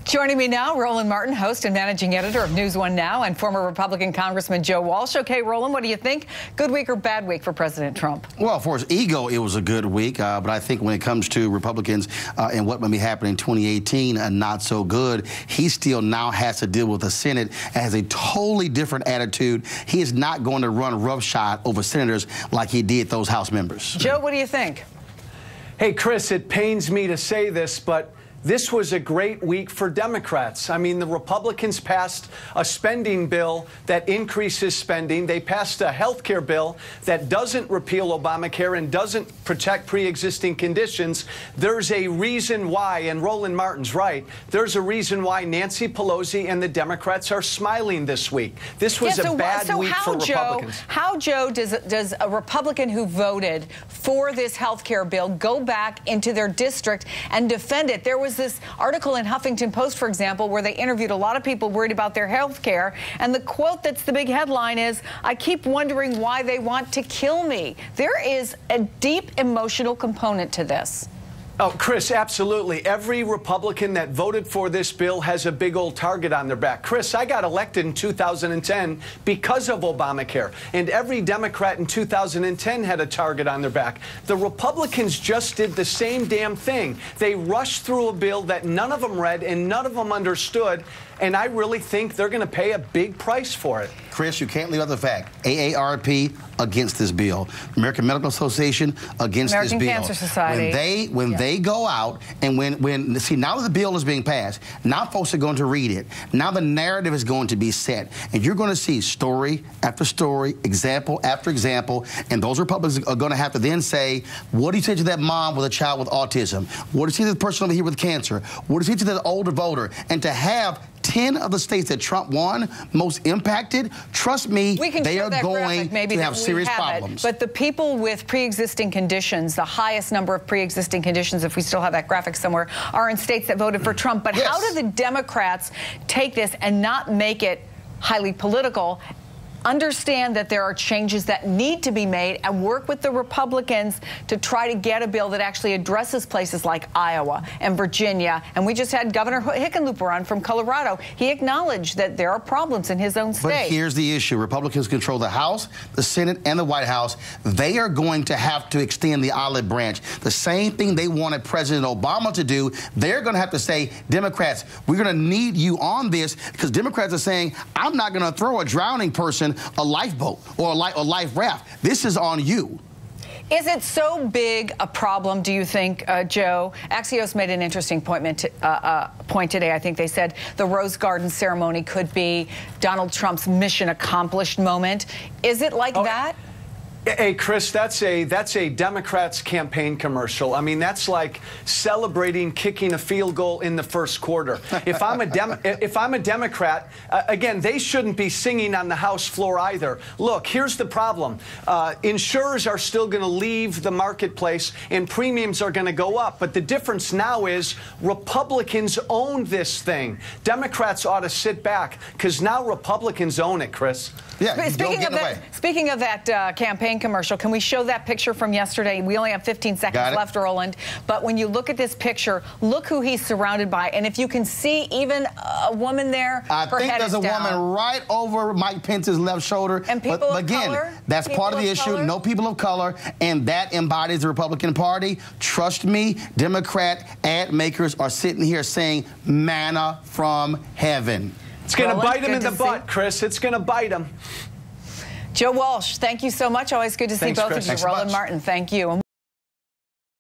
Joining me now, Roland Martin, host and managing editor of NewsOne Now, and former Republican Congressman Joe Walsh. Okay, Roland, what do you think? Good week or bad week for President Trump? Well, for his ego, it was a good week, but I think when it comes to Republicans and what may be happening in 2018, not so good. He still now has to deal with the Senate and has a totally different attitude. He is not going to run roughshod over senators like he did those House members. Joe, what do you think? Hey, Chris, it pains me to say this, but this was a great week for Democrats. I mean, the Republicans passed a spending bill that increases spending. They passed a health care bill that doesn't repeal Obamacare and doesn't protect pre-existing conditions. There's a reason why, and Roland Martin's right, there's a reason why Nancy Pelosi and the Democrats are smiling this week. This was a bad week for Republicans. How, Joe, does a Republican who voted for this health care bill go back into their district and defend it? There was this article in Huffington Post, for example, where they interviewed a lot of people worried about their health care, and the quote that's the big headline is, "I keep wondering why they want to kill me." There is a deep emotional component to this. Oh, Chris, absolutely. Every Republican that voted for this bill has a big old target on their back. Chris, I got elected in 2010 because of Obamacare, and every Democrat in 2010 had a target on their back. The Republicans just did the same damn thing. They rushed through a bill that none of them read and none of them understood, and I really think they're going to pay a big price for it. Chris, you can't leave out the fact, AARP against this bill, American Medical Association against this bill. American Cancer Society. When they go out and see, now that the bill is being passed, now folks are going to read it. Now the narrative is going to be set, and you're going to see story after story, example after example, and those Republicans are going to have to then say, what do you say to that mom with a child with autism? What do you say to the person over here with cancer? What do you say to that older voter? And to have 10 of the states that Trump won, most impacted, trust me, they are going to have serious problems. But the people with pre-existing conditions, the highest number of pre-existing conditions, if we still have that graphic somewhere, are in states that voted for Trump. But how do the Democrats take this and not make it highly political, understand that there are changes that need to be made, and work with the Republicans to try to get a bill that actually addresses places like Iowa and Virginia? And we just had Governor Hickenlooper on from Colorado. He acknowledged that there are problems in his own state. But here's the issue. Republicans control the House, the Senate, and the White House. They are going to have to extend the olive branch. The same thing they wanted President Obama to do, they're going to have to say, Democrats, we're going to need you on this, because Democrats are saying, I'm not going to throw a drowning person a lifeboat or a life raft. This is on you. Is it so big a problem, do you think, Joe? Axios made an interesting point today. I think they said the Rose Garden ceremony could be Donald Trump's mission accomplished moment. Is it like that? Hey, Chris, that's a Democrats campaign commercial. I mean, that's like celebrating kicking a field goal in the first quarter. If I'm a Democrat, again, they shouldn't be singing on the House floor either. Look, here's the problem. Insurers are still going to leave the marketplace and premiums are going to go up. But the difference now is Republicans own this thing. Democrats ought to sit back, because now Republicans own it, Chris. Yeah, speaking of that campaign commercial, can we show that picture from yesterday? We only have 15 seconds left, Roland. But when you look at this picture, look who he's surrounded by. And if you can see even a woman there, I think there's a woman right over Mike Pence's left shoulder. And people but again, of color? That's part of the issue. No people of color. And that embodies the Republican Party. Trust me, Democrat ad makers are sitting here saying manna from heaven. It's going to bite him in the butt, Chris. It's going to bite him. Joe Walsh, thank you so much. Always good to see both of you. Chris. Roland Martin, thank you.